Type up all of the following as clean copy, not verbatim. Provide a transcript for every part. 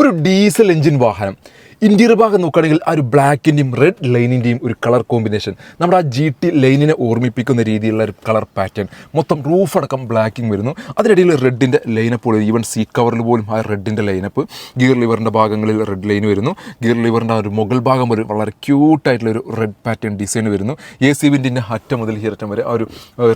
ഒരു diesel engine വാഹനം interior ഭാഗം നോക്കുകയാണെങ്കിൽ ആ ഒരു ബ്ലാക്കിൻ്റെയും റെഡ് ലൈനിൻ്റെയും ഒരു കളർ കോമ്പിനേഷൻ നമ്മുടെ ആ GT ലൈനിനെ ഓർമ്മിപ്പിക്കുന്ന രീതിയിലുള്ള ഒരു കളർ പാറ്റേൺ. മൊത്തം റൂഫ് അടക്കം ബ്ലാക്കിങ് വരുന്നു. അതിനിടയിൽ റെഡിൻ്റെ ലൈനപ്പ്, ഈവൻ സീറ്റ് കവറിൽ പോലും ആ റെഡിൻ്റെ ലൈനപ്പ്. ഗിയർ ലിവറിൻ്റെ ഭാഗങ്ങളിൽ റെഡ് ലൈൻ വരുന്നു. ഗിയർ ലിവറിൻ്റെ ഒരു മുകൾ ഭാഗം ഒരു വളരെ ക്യൂട്ടായിട്ടുള്ളൊരു റെഡ് പാറ്റേൺ ഡിസൈൻ വരുന്നു. AC വിൻഡിൻ്റെ അറ്റം മുതൽ ഹിയറ്റം വരെ ആ ഒരു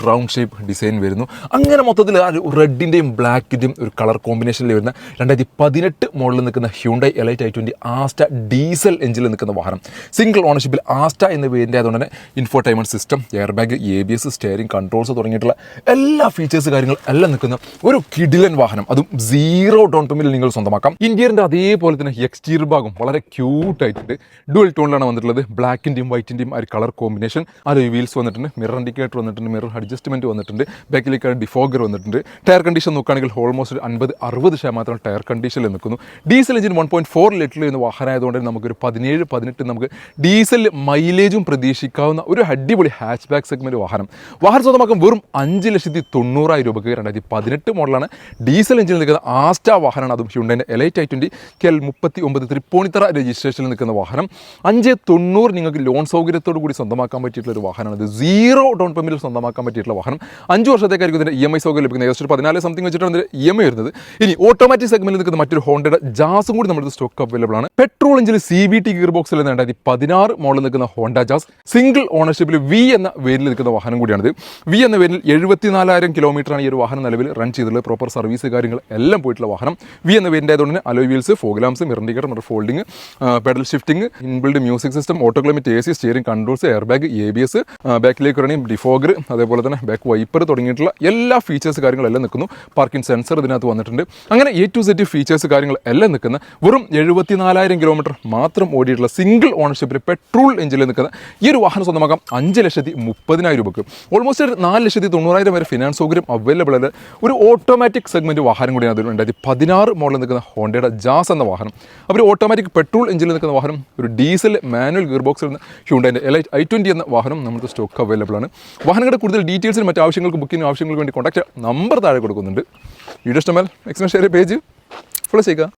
റൗണ്ട് ഷേപ്പ് ഡിസൈൻ വരുന്നു. അങ്ങനെ മൊത്തത്തിൽ ആ ഒരു റെഡിൻ്റെയും ബ്ലാക്കിൻ്റെയും ഒരു കളർ കോമ്പിനേഷനിൽ വരുന്ന 2018 മോഡലിൽ നിൽക്കുന്ന Hyundai elite i20 Asta diesel എഞ്ചിനിൽ നിൽക്കുന്ന വാഹനം. സിംഗിൾ ഓണർഷിപ്പിൽ ആസ്റ്റ എന്ന പേരിൻ്റെ ആയതുകൊണ്ട് തന്നെ infotainment system, air bag, ABS, steering, controls തുടങ്ങിയിട്ടുള്ള എല്ലാ ഫീച്ചേഴ്സ് കാര്യങ്ങൾ എല്ലാം നിൽക്കുന്ന ഒരു കിടിലൻ വാഹനം. അതും 0 ഡൗൺ പേയ്മെൻറ്റിൽ നിങ്ങൾ സ്വന്തമാക്കാം. ഇന്ത്യൻ്റെ അതേപോലെ തന്നെ എക്സ്റ്റീരിയർ ഭാഗം വളരെ ക്യൂട്ടായിട്ടുണ്ട്. ഡുവൽ ടോണിലാണ് വന്നിട്ടുള്ളത്. ബ്ലാക്കിൻ്റെയും വൈറ്റിൻ്റെയും ആ ഒരു കളർ കോമ്പിനേഷൻ. അത് വീൽസ് വന്നിട്ടുണ്ട്, മിറർ ഇൻഡിക്കേറ്റർ വന്നിട്ടുണ്ട്, മിറർ അഡ്ജസ്റ്റ്മെൻറ്റ് വന്നിട്ടുണ്ട്, ബാക്കിലേക്ക് ഡിഫോഗർ വന്നിട്ടുണ്ട്. ടയർ കണ്ടീഷൻ നോക്കുകയാണെങ്കിൽ ഓൾമോസ്റ്റ് 50-60% ടയർ കണ്ടീഷനിൽ നിൽക്കുന്നു. ഡീസൽ എഞ്ചിൻ 1.4 ലിറ്ററിൽ എന്ന വാഹനമായതുകൊണ്ട് നമുക്കൊരു 17-18 നമുക്ക് ഡീസൽ മൈലേജും പ്രതീക്ഷിക്കാവുന്ന ഒരു അടിപൊളി ഹാച്ച് ബാക്ക് സെഗ്മെൻറ്റ് വാഹനം സ്വന്തമാക്കാൻ വെറും 5,90,000 രൂപയ്ക്ക് 2018 മോഡലാണ് ഡീസൽ എഞ്ചിനിൽ നിൽക്കുന്ന ആസ്റ്റ വാഹനമാണ്. അതും ഹ്യൂണ്ടായിൻ്റെ എലൈറ്റ് i20 KL39 തൃപ്പൂണിത്തറ രജിസ്ട്രേഷനിൽ നിൽക്കുന്ന വാഹനം. 5,90,000 നിങ്ങൾക്ക് ലോൺ സൗകര്യത്തോടു കൂടി സ്വന്തമാക്കാൻ പറ്റിയിട്ടുള്ള ഒരു വാഹനമാണ്. ഇത് 0 ഡൗൺ പേയ്മെൻറ്റിൽ സ്വന്തമാക്കാൻ പറ്റിയിട്ടുള്ള വാഹനം. 5 വർഷത്തേക്കായിരിക്കും ഇതിൻ്റെ EMI സൗകര്യം ലഭിക്കുന്നത്. ഏകദേശം 14 സംതിങ് വെച്ചിട്ടാണ് ഇതിൻ്റെ EMI വരുന്നത്. ഇനി ഓട്ടോമാറ്റിക് സെഗ്മെൻറ്റിൽ നിൽക്കുന്ന മറ്റൊരു ഹോണ്ടയുടെ ജാസും കൂടി നമ്മുടെ സ്റ്റോക്ക് അവൈലബിൾ ആണ്. പെട്രോൾ എഞ്ചിൻ CVT ഗിയർ ബോക്സിൽ 2016 മോഡൽ നിൽക്കുന്ന ഹോണ്ട ജാസ് സിംഗിൾ ഓണർഷിപ്പിൽ V എന്ന വേരിൽ നിൽക്കുന്ന വാഹനം കൂടിയാണിത്. V എന്ന വേരിൽ 74,000 കിലോമീറ്ററാണ് ഈ ഒരു വാഹനം നിലവിൽ റൺ ചെയ്തിട്ടുള്ളത്. പ്രോപ്പർ സർവീസ് കാര്യങ്ങൾ എല്ലാം പോയിട്ടുള്ള വാഹനം. V എന്ന വേരിൻ്റെ ആയതുകൊണ്ട് തന്നെ alloy wheels, fog lamps, mirror indicator, mirror folding, pedal shifting, inbuilt music system, auto climate AC, steering controls, air bag, ABS, ബാക്കിലേക്ക് വരണി ഡിഫോഗർ, അതേപോലെ തന്നെ ബാക്ക് വൈപ്പർ തുടങ്ങിയിട്ടുള്ള എല്ലാ ഫീച്ചേഴ്സ് കാര്യങ്ങളെല്ലാം നിൽക്കുന്നു. പാർക്കിംഗ് സെൻസർ ഇതിനകത്ത് വന്നിട്ടുണ്ട്. അങ്ങനെ A to Z ഫീച്ചേഴ്സ് കാര്യങ്ങൾ എല്ലാം നിൽക്കുന്ന വെറും 74,000 കിലോമീറ്റർ മാത്രം ഓടിയിട്ടുള്ള സിംഗിൾ ഓണർഷിപ്പിൽ പെട്രോൾ എഞ്ചിനിൽ നിൽക്കുന്ന ഈ ഒരു വാഹനം സ്വന്തമാക്കാം 5,30,000 രൂപയ്ക്ക്. ഓൾമോസ്റ്റ് 4,90,000 വരെ ഫിനാൻസ് സൗകര്യം അവൈലബിൾ അല്ല. ഒരു ഓട്ടോമാറ്റിക് സെഗ്മെൻറ്റ് വാഹനം കൂടിയാണ്. അതിൽ 2016 മോഡലിൽ നിൽക്കുന്ന ഹോണ്ടയുടെ ജാസ് എന്ന വാഹനം. അപ്പോൾ ഓട്ടോമാറ്റിക് പെട്രോൾ എഞ്ചിനിൽ നിൽക്കുന്ന വാഹനം, ഒരു ഡീസൽ മാനുവൽ ഗിയർ ബോക്സിൽ നിന്ന് ഹ്യൂണ്ടായിൻ്റെ എലൈറ്റ് i20 എന്ന വാഹനം നമ്മുടെ സ്റ്റോക്ക് അവൈലബിൾ ആണ്. വാഹനങ്ങളുടെ കൂടുതൽ ഡീറ്റെയിൽസിന് മറ്റ് ആവശ്യങ്ങൾക്ക് ബുക്കിംഗ് ആവശ്യങ്ങൾക്ക് വേണ്ടി കോൺടാക്ട് നമ്പർ താഴെ കൊടുക്കുന്നുണ്ട്. വീഡിയോ ഇഷ്ടമായാൽ മാക്സിമം ഷെയർ പേജ് ഫോളോ ചെയ്യുക.